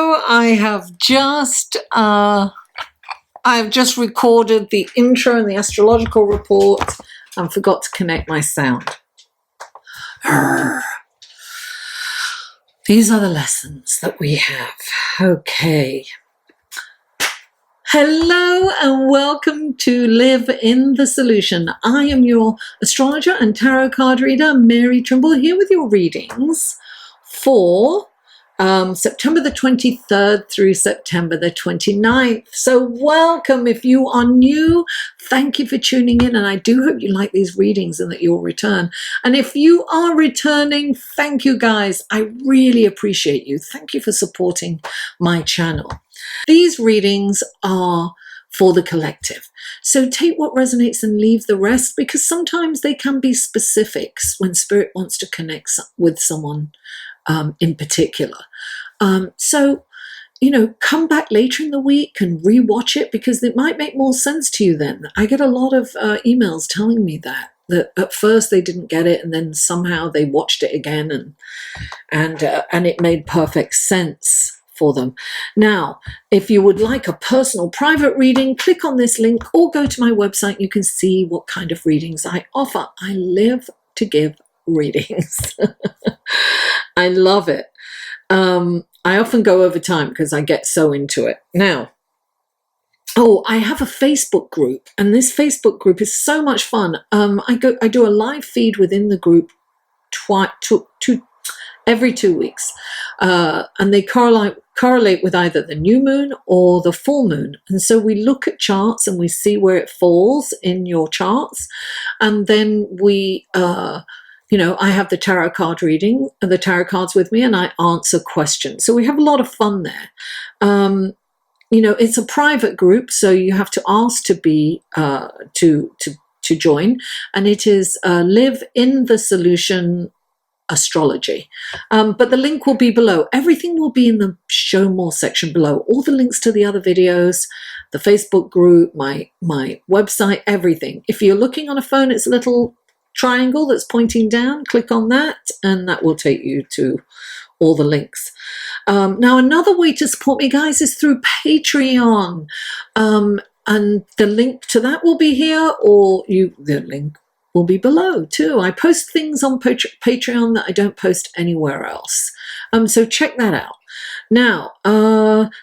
know I've just recorded the intro and the astrological report and forgot to connect my sound. These are the lessons that we have. Okay. Hello and welcome to Live in the Solution. I am your astrologer and tarot card reader, Mary Trimble, here with your readings for September the 23rd through September the 29th. So welcome. If you are new, thank you for tuning in, and I do hope you like these readings and that you'll return. And if you are returning, thank you guys. I really appreciate you. Thank you for supporting my channel. These readings are for the collective. So take what resonates and leave the rest, because sometimes they can be specifics when spirit wants to connect with someone in particular. So, come back later in the week and rewatch it, because it might make more sense to you then. I get a lot of emails telling me that at first they didn't get it, and then somehow they watched it again and it made perfect sense for them. Now, if you would like a personal private reading, click on this link or go to my website. You can see what kind of readings I offer. I live to give readings. I love it. I often go over time because I get so into it. Now, I have a Facebook group, and this Facebook group is so much fun. I do a live feed within the group every 2 weeks, and they correlate with either the new moon or the full moon. And so we look at charts and we see where it falls in your charts, and then we I have the tarot card reading, the tarot cards with me, and I answer questions. So we have a lot of fun there. It's a private group, so you have to ask to be to join, and it is Live in the Solution Astrology. But the link will be below. Everything will be in the show more section below. All the links to the other videos, the Facebook group, my website, everything. If you're looking on a phone, it's a little triangle that's pointing down. Click on that and that will take you to all the links. Now, another way to support me, guys, is through Patreon, and the link to that will be here, or the link will be below too. I post things on Patreon that I don't post anywhere else, so check that out. Now,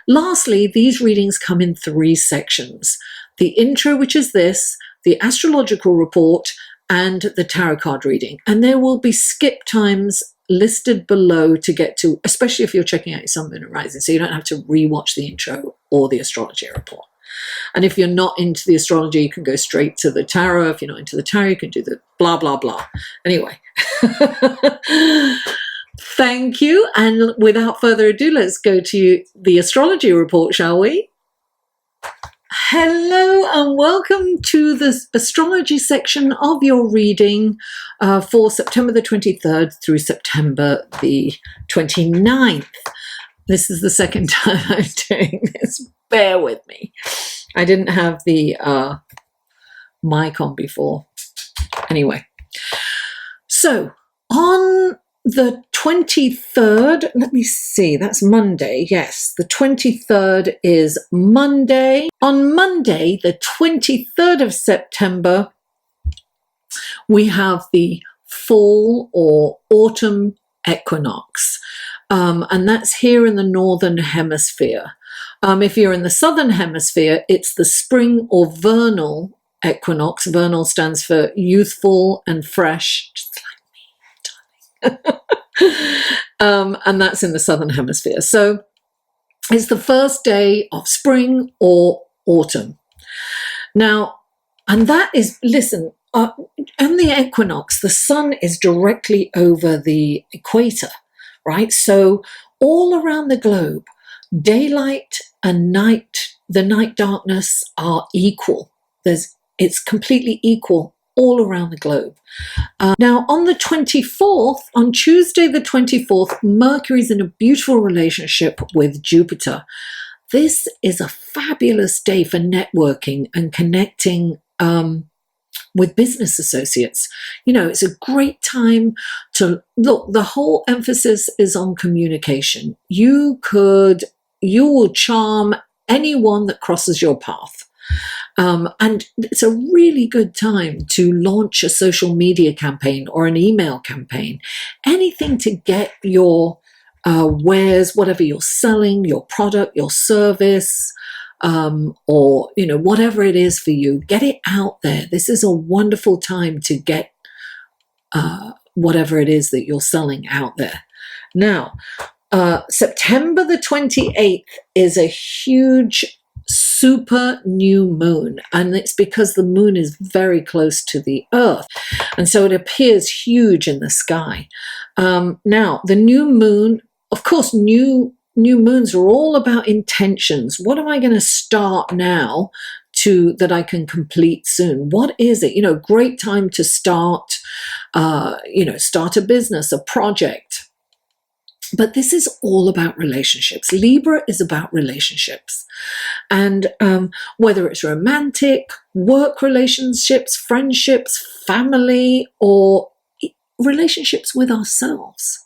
lastly, these readings come in 3 sections: the intro, which is this, the astrological report, and the tarot card reading. And there will be skip times listed below to get to, especially if you're checking out your sun, moon, and rising, so you don't have to rewatch the intro or the astrology report. And if you're not into the astrology, you can go straight to the tarot. If you're not into the tarot, you can do the blah, blah, blah. Anyway, thank you. And without further ado, let's go to the astrology report, shall we? Hello and welcome to the astrology section of your reading for September the 23rd through September the 29th. This is the second time I'm doing this. Bear with me. I didn't have the mic on before. Anyway, so on the 23rd, let me see, that's Monday. Yes, the 23rd is Monday. On Monday, the 23rd of September, we have the fall or autumn equinox. And that's here in the northern hemisphere. If you're in the southern hemisphere, it's the spring or vernal equinox. Vernal stands for youthful and fresh, just like me, darling. And that's in the southern hemisphere. So it's the first day of spring or autumn. Now, and that is, listen, in the equinox, the sun is directly over the equator, right? So all around the globe, daylight and night, the night darkness are equal. It's completely equal all around the globe. Now, on the 24th, on Tuesday the 24th, Mercury's in a beautiful relationship with Jupiter. This is a fabulous day for networking and connecting with business associates. It's a great time to look. The whole emphasis is on communication. You could you will charm anyone that crosses your path. And it's a really good time to launch a social media campaign or an email campaign, anything to get your wares, whatever you're selling, your product, your service, or whatever it is for you, get it out there. This is a wonderful time to get whatever it is that you're selling out there. Now, September the 28th is a huge super new moon, and it's because the moon is very close to the earth, and so it appears huge in the sky. Now, the new moon, of course, new moons are all about intentions. What am I going to start now that I can complete soon? What is it? Great time to start, start a business, a project. But this is all about relationships. Libra is about relationships. And whether it's romantic, work relationships, friendships, family, or relationships with ourselves.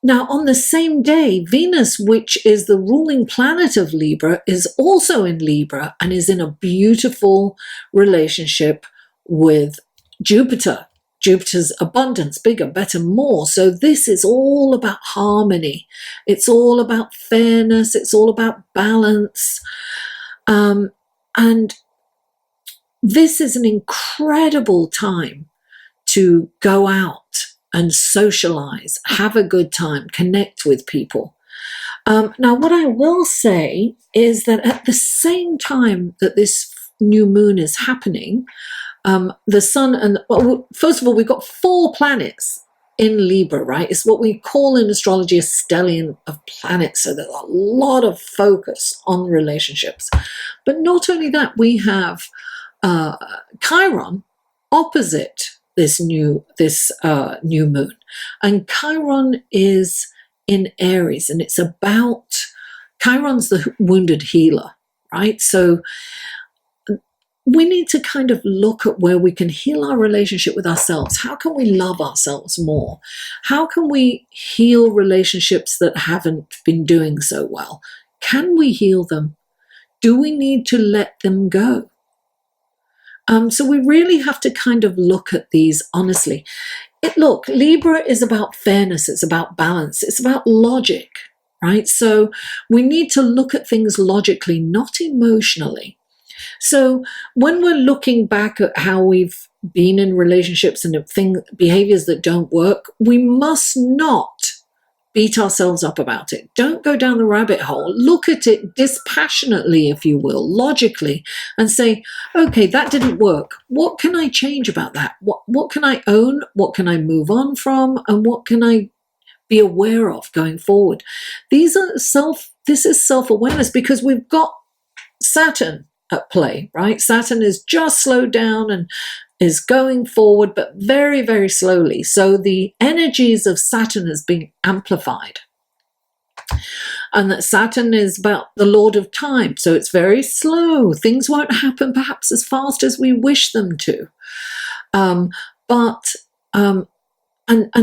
Now, on the same day, Venus, which is the ruling planet of Libra, is also in Libra and is in a beautiful relationship with Jupiter. Jupiter's abundance, bigger, better, more. So this is all about harmony. It's all about fairness. It's all about balance. And this is an incredible time to go out and socialize, have a good time, connect with people. Now, what I will say is that at the same time that this new moon is happening, the sun and, first of all, we've got 4 planets in Libra, right? It's what we call in astrology a stellium of planets. So there's a lot of focus on relationships. But not only that, we have Chiron opposite this new moon, and Chiron is in Aries, and it's about Chiron's the wounded healer, right? So we need to kind of look at where we can heal our relationship with ourselves. How can we love ourselves more? How can we heal relationships that haven't been doing so well? Can we heal them? Do we need to let them go? So we really have to kind of look at these honestly. Look, Libra is about fairness. It's about balance. It's about logic, right? So we need to look at things logically, not emotionally. So when we're looking back at how we've been in relationships and behaviors that don't work, we must not beat ourselves up about it. Don't go down the rabbit hole. Look at it dispassionately, if you will, logically, and say, okay, that didn't work. What can I change about that? What can I own? What can I move on from? And what can I be aware of going forward? This is self-awareness, because we've got Saturn at play, right? Saturn is just slowed down and is going forward, but very, very slowly. So the energies of Saturn has been amplified. And that Saturn is about the Lord of Time. So it's very slow. Things won't happen perhaps as fast as we wish them to. And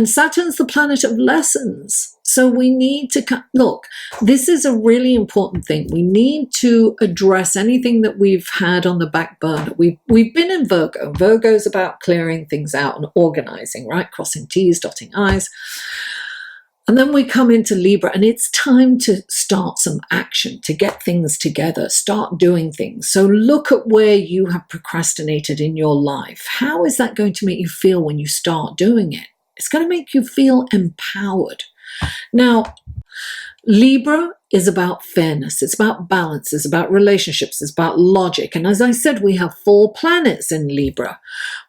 Saturn's the planet of lessons. So we need to look, this is a really important thing. We need to address anything that we've had on the back burner. We've been in Virgo. Virgo's about clearing things out and organizing, right? Crossing T's, dotting I's. And then we come into Libra, and it's time to start some action, to get things together, start doing things. So look at where you have procrastinated in your life. How is that going to make you feel when you start doing it? It's going to make you feel empowered. Now, Libra is about fairness. It's about balance. It's about relationships. It's about logic. And as I said, we have 4 planets in Libra.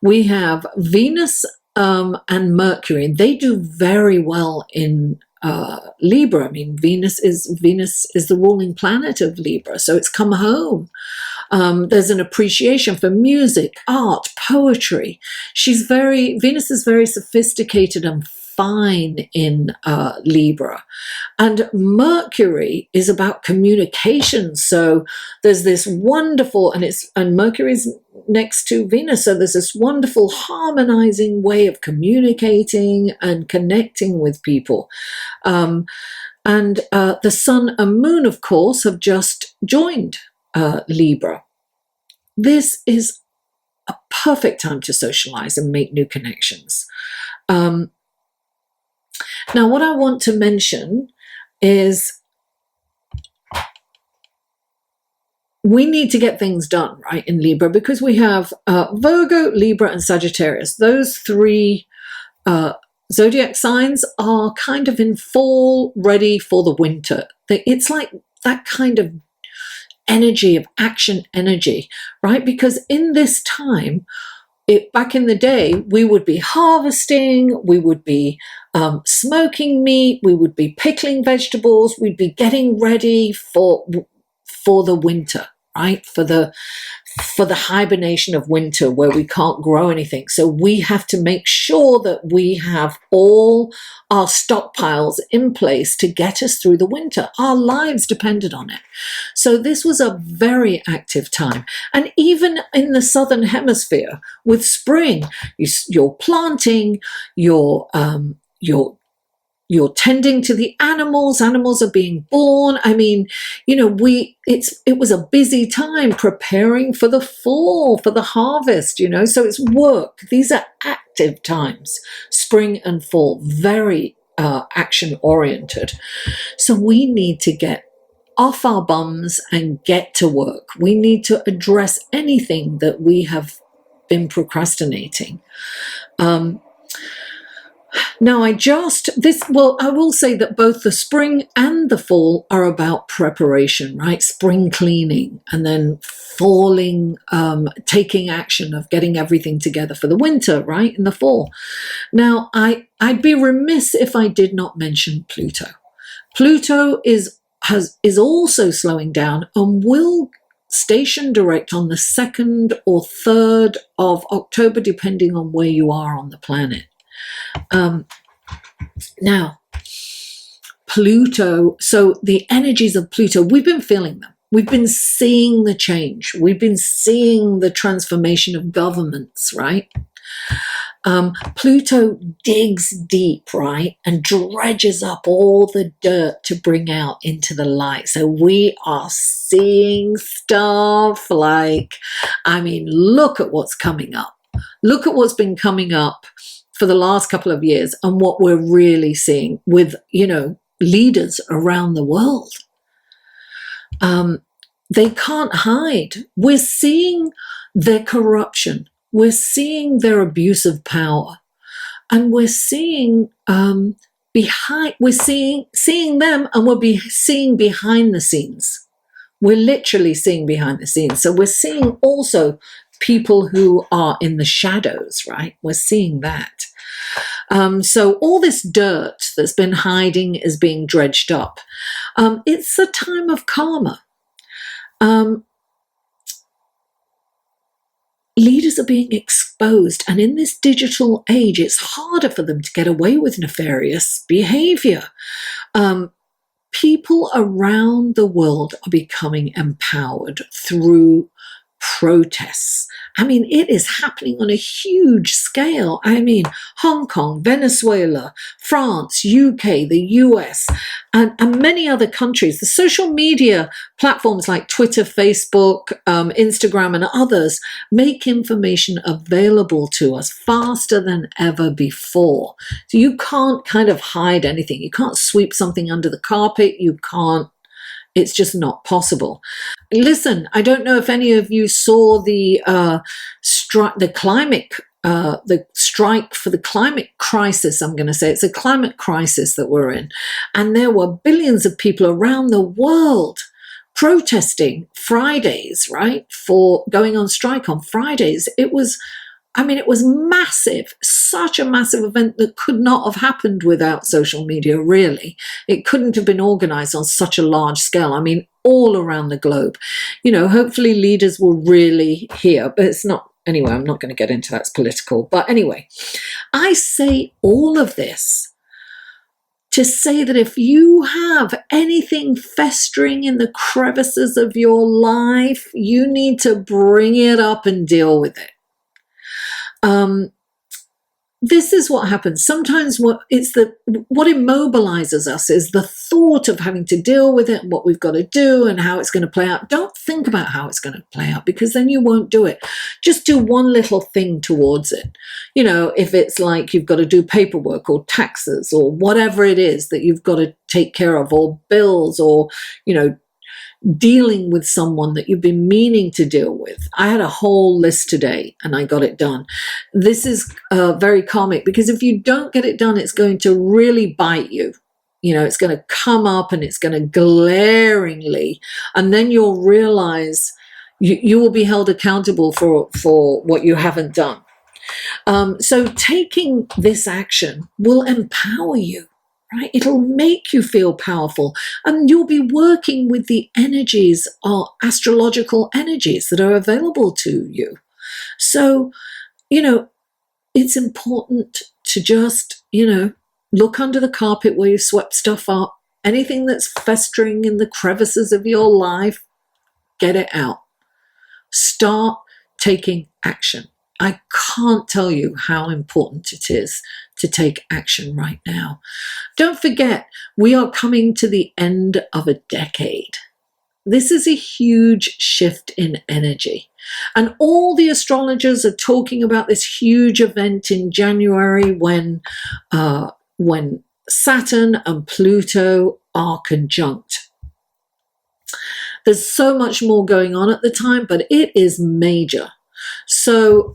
We have Venus and Mercury, and they do very well in Libra. I mean, Venus is the ruling planet of Libra, so it's come home. There's an appreciation for music, art, poetry. Venus is very sophisticated and fine in Libra. And Mercury is about communication. So there's this wonderful, and Mercury's next to Venus, so there's this wonderful harmonizing way of communicating and connecting with people. And the sun and moon, of course, have just joined Libra. This is a perfect time to socialize and make new connections. Now, what I want to mention is we need to get things done, right, in Libra, because we have Virgo, Libra, and Sagittarius. Those three zodiac signs are kind of in fall, ready for the winter. It's like that kind of energy, of action energy, right? Because in this time, back in the day, we would be harvesting, we would be smoking meat, we would be pickling vegetables, we'd be getting ready for the winter, right? For the hibernation of winter where we can't grow anything. So we have to make sure that we have all our stockpiles in place to get us through the winter. Our lives depended on it. So this was a very active time. And even in the southern hemisphere with spring, you're planting, you're tending to the animals. Animals are being born. I mean, it was a busy time preparing for the fall, for the harvest, so it's work. These are active times, spring and fall, very action oriented. So we need to get off our bums and get to work. We need to address anything that we have been procrastinating. Now, I will say that both the spring and the fall are about preparation, right? Spring cleaning and then falling, taking action of getting everything together for the winter, right? In the fall. Now, I'd be remiss if I did not mention Pluto. Pluto is also slowing down and will station direct on the 2nd or 3rd of October, depending on where you are on the planet. Now, Pluto, so the energies of Pluto, we've been feeling them. We've been seeing the change. We've been seeing the transformation of governments, right? Pluto digs deep, right? And dredges up all the dirt to bring out into the light. So we are seeing stuff like, look at what's coming up. Look at what's been coming up for the last couple of years and what we're really seeing with, leaders around the world. They can't hide. We're seeing their corruption. We're seeing their abuse of power. And we're seeing seeing them, and we'll be seeing behind the scenes. We're literally seeing behind the scenes. So we're seeing also people who are in the shadows, right? We're seeing that. So all this dirt that's been hiding is being dredged up. It's a time of karma. Leaders are being exposed, and in this digital age, it's harder for them to get away with nefarious behavior. People around the world are becoming empowered through protests. It is happening on a huge scale. Hong Kong, Venezuela, France, UK, the US, and many other countries. The social media platforms like Twitter, Facebook, Instagram, and others make information available to us faster than ever before. So you can't kind of hide anything. You can't sweep something under the carpet. It's just not possible. Listen, I don't know if any of you saw the strike for the climate crisis. I'm going to say it's a climate crisis that we're in. And there were billions of people around the world protesting Fridays, right? For going on strike on Fridays. It was massive, such a massive event that could not have happened without social media, really. It couldn't have been organized on such a large scale. All around the globe. Hopefully leaders will really hear, but it's not. Anyway, I'm not going to get into that. It's political. But anyway, I say all of this to say that if you have anything festering in the crevices of your life, you need to bring it up and deal with it. this is what happens. Sometimes what immobilizes us is the thought of having to deal with it and what we've got to do and how it's going to play out. Don't think about how it's going to play out, because then you won't do it. Just do one little thing towards it. You know, if it's like you've got to do paperwork or taxes or whatever it is that you've got to take care of, or bills, or, you know, dealing with someone that you've been meaning to deal with. I had a whole list today and I got it done. This is very karmic, because if you don't get it done, it's going to really bite you. You know, it's going to come up and it's going to glaringly, and then you'll realize you will be held accountable for what you haven't done. So taking this action will empower you. Right? It'll make you feel powerful, and you'll be working with the energies, or astrological energies, that are available to you. So, you know, it's important to just, you know, look under the carpet where you swept stuff up. Anything that's festering in the crevices of your life, get it out. Start taking action. I can't tell you how important it is to take action right now. Don't forget, we are coming to the end of a decade. This is a huge shift in energy. And all the astrologers are talking about this huge event in January when Saturn and Pluto are conjunct. There's so much more going on at the time, but it is major. So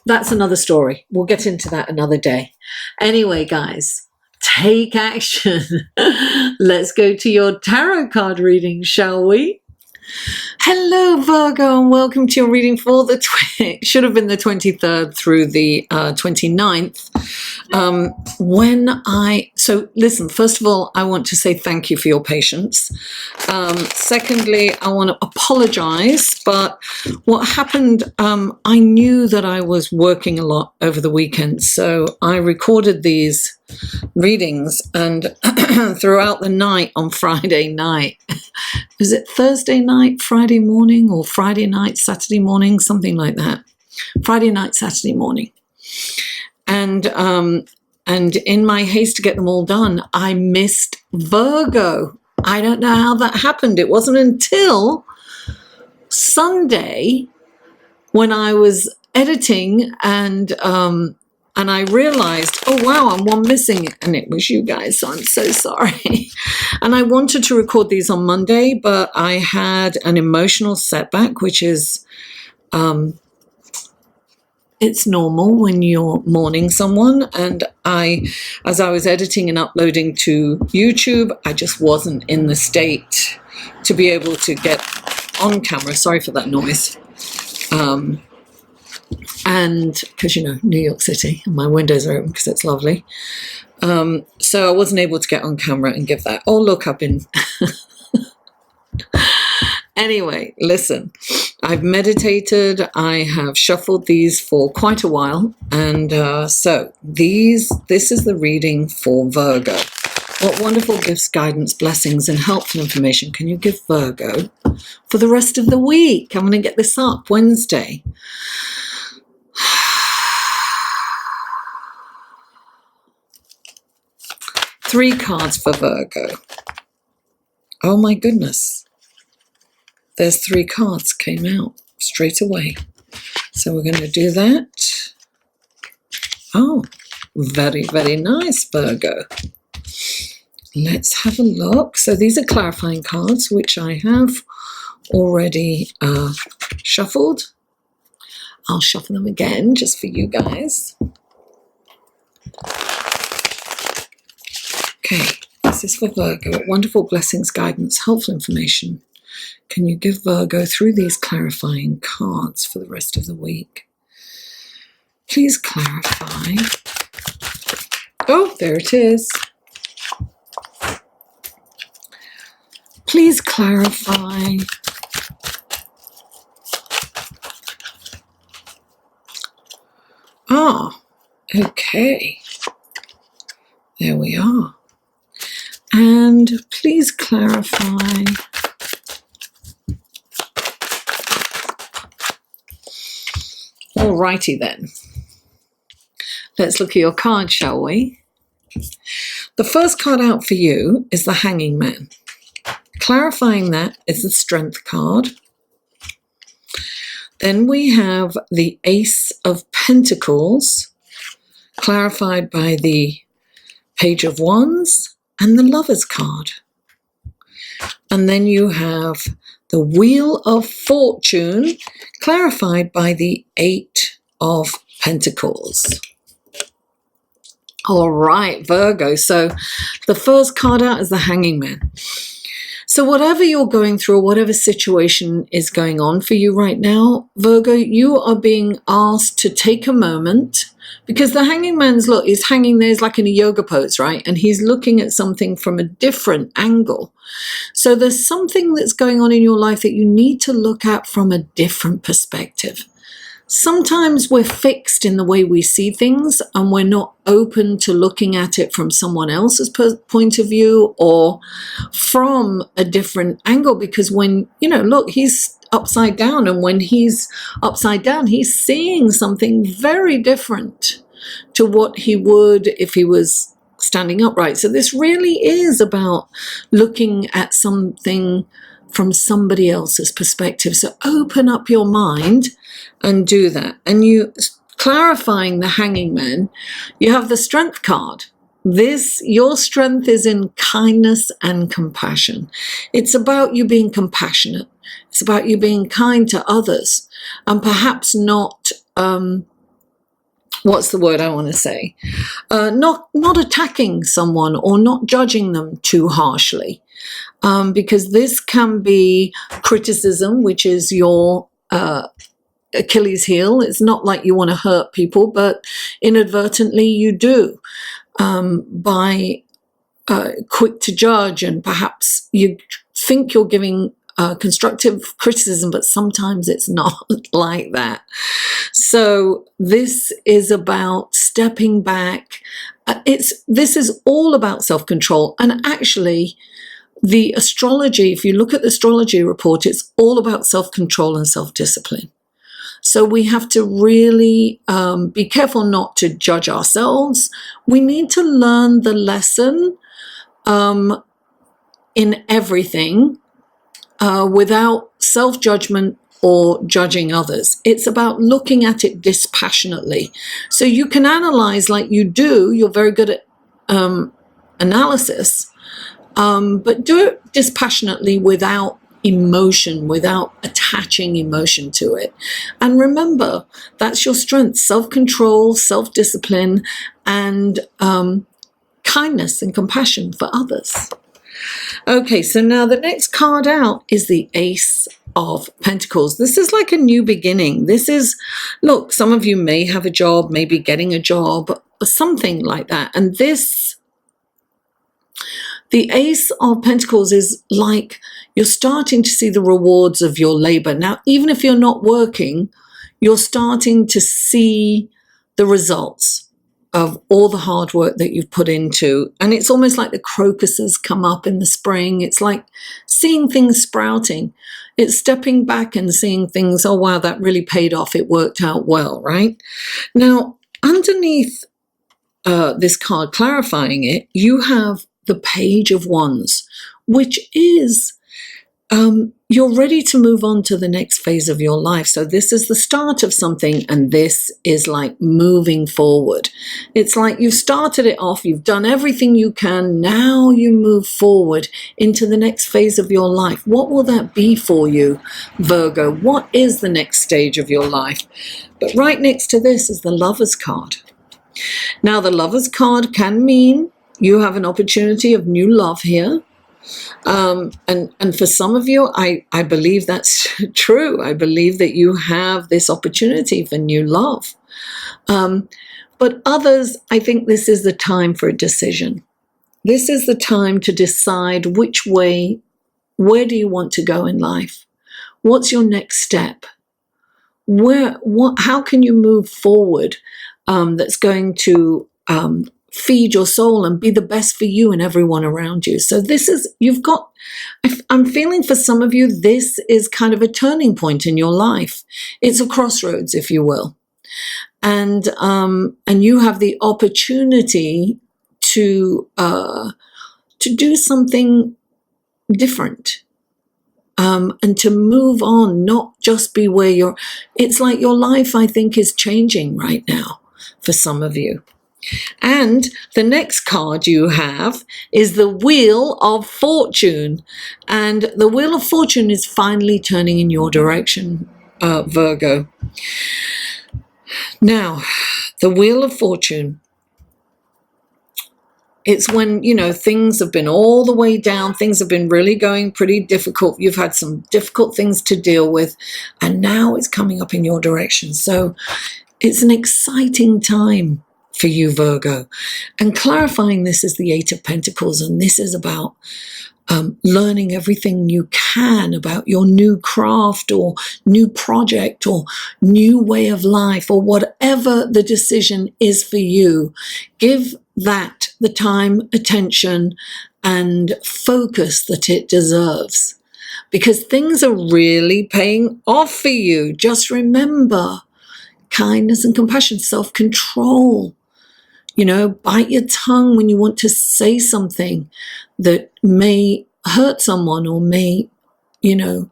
that's another story. We'll get into that another day. Anyway, guys, take action. Let's go to your tarot card reading, shall we? Hello, Virgo, and welcome to your reading for should have been the 23rd through the 29th. So listen, first of all, I want to say thank you for your patience. Secondly, I want to apologize, but what happened, I knew that I was working a lot over the weekend, so I recorded these readings, and throughout the night on Friday night, was it Thursday night, Friday morning, or Friday night, Saturday morning, something like that. Friday night, Saturday morning. And in my haste to get them all done, I missed Virgo. I don't know how that happened. It wasn't until Sunday when I was editing and I realized, oh wow, I'm one missing, and it was you guys, so I'm so sorry. And I wanted to record these on Monday, but I had an emotional setback, which is, it's normal when you're mourning someone. And as I was editing and uploading to YouTube, I just wasn't in the state to be able to get on camera. Sorry for that noise. And because, you know, New York City, and my windows are open because it's lovely. So I wasn't able to get on camera and give that. Oh, look, I've been... Anyway, listen, I've meditated. I have shuffled these for quite a while. And so this is the reading for Virgo. What wonderful gifts, guidance, blessings, and helpful information can you give Virgo for the rest of the week? I'm going to get this up Wednesday. Three cards for Virgo. Oh my goodness. There's three cards came out straight away. So we're going to do that. Oh, very, very nice, Virgo. Let's have a look. So these are clarifying cards, which I have already shuffled. I'll shuffle them again just for you guys. Okay, this is for Virgo. What wonderful blessings, guidance, helpful information can you give Virgo through these clarifying cards for the rest of the week? Please clarify. Oh, there it is. Please clarify. Ah, okay. There we are. And please clarify. Alrighty then. Let's look at your card, shall we? The first card out for you is the Hanging Man. Clarifying that is the Strength card. Then we have the Ace of Pentacles, clarified by the Page of Wands and the Lovers card. And then you have the Wheel of Fortune, clarified by the Eight of Pentacles. All right, Virgo. So the first card out is the Hanging Man. So whatever you're going through, or whatever situation is going on for you right now, Virgo, you are being asked to take a moment, because the Hanging Man's look is hanging there, is like in a yoga pose, right? And he's looking at something from a different angle. So there's something that's going on in your life that you need to look at from a different perspective. Sometimes we're fixed in the way we see things, and we're not open to looking at it from someone else's point of view or from a different angle, because when, look, he's upside down, and when he's upside down, he's seeing something very different to what he would if he was standing upright. So this really is about looking at something from somebody else's perspective. So open up your mind and do that. And you clarifying the Hanging Man, you have the Strength card. Your strength is in kindness and compassion. It's about you being compassionate. It's about you being kind to others, and perhaps not, what's the word I want to say? Not attacking someone or not judging them too harshly. Because this can be criticism, which is your Achilles heel. It's not like you want to hurt people, but inadvertently you do, by quick to judge, and perhaps you think you're giving constructive criticism, but sometimes it's not like that. So this is about stepping back. This is all about self-control, and actually the astrology, if you look at the astrology report, it's all about self-control and self-discipline. So we have to really be careful not to judge ourselves. We need to learn the lesson in everything without self-judgment or judging others. It's about looking at it dispassionately. So you can analyze like you do. You're very good at analysis. But do it dispassionately, without emotion, without attaching emotion to it. And remember, that's your strength: self-control, self-discipline, and kindness and compassion for others. Okay, so now the next card out is the Ace of Pentacles. This is like a new beginning. This is, look, some of you may have a job, maybe getting a job, or something like that. And the Ace of Pentacles is like you're starting to see the rewards of your labor. Now, even if you're not working, you're starting to see the results of all the hard work that you've put into. And it's almost like the crocuses come up in the spring. It's like seeing things sprouting. It's stepping back and seeing things, oh, wow, that really paid off. It worked out well, right? Now, underneath this card clarifying it, you have the Page of Wands, which is you're ready to move on to the next phase of your life. So this is the start of something, and this is like moving forward. It's like you've started it off, you've done everything you can, now you move forward into the next phase of your life. What will that be for you, Virgo? What is the next stage of your life? But right next to this is the Lovers card. Now, the Lovers card can mean you have an opportunity of new love here. And for some of you, I believe that's true. I believe that you have this opportunity for new love. But others, I think this is the time for a decision. This is the time to decide which way, where do you want to go in life? What's your next step? How can you move forward that's going to feed your soul and be the best for you and everyone around you? So this is, I'm feeling for some of you, this is kind of a turning point in your life. It's a crossroads, if you will. and you have the opportunity to do something different, and to move on, not just be where you're. It's like your life, I think, is changing right now for some of you. And the next card you have is the Wheel of Fortune. And the Wheel of Fortune is finally turning in your direction, Virgo. Now, the Wheel of Fortune, it's when, you know, things have been all the way down. Things have been really going pretty difficult. You've had some difficult things to deal with. And now it's coming up in your direction. So it's an exciting time for you, Virgo. And clarifying, this is the Eight of Pentacles, and this is about learning everything you can about your new craft or new project or new way of life, or whatever the decision is for you. Give that the time, attention, and focus that it deserves, because things are really paying off for you. Just remember kindness and compassion, self-control. You know, bite your tongue when you want to say something that may hurt someone or may, you know,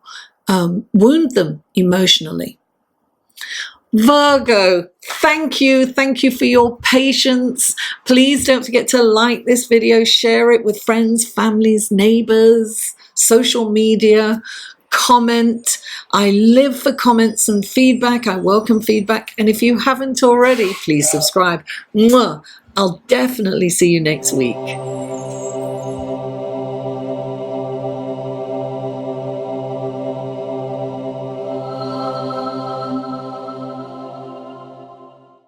wound them emotionally. Virgo, thank you. Thank you for your patience. Please don't forget to like this video, share it with friends, families, neighbors, social media. Comment. I live for comments and feedback. I welcome feedback. And if you haven't already, please subscribe. Mwah. I'll definitely see you next week.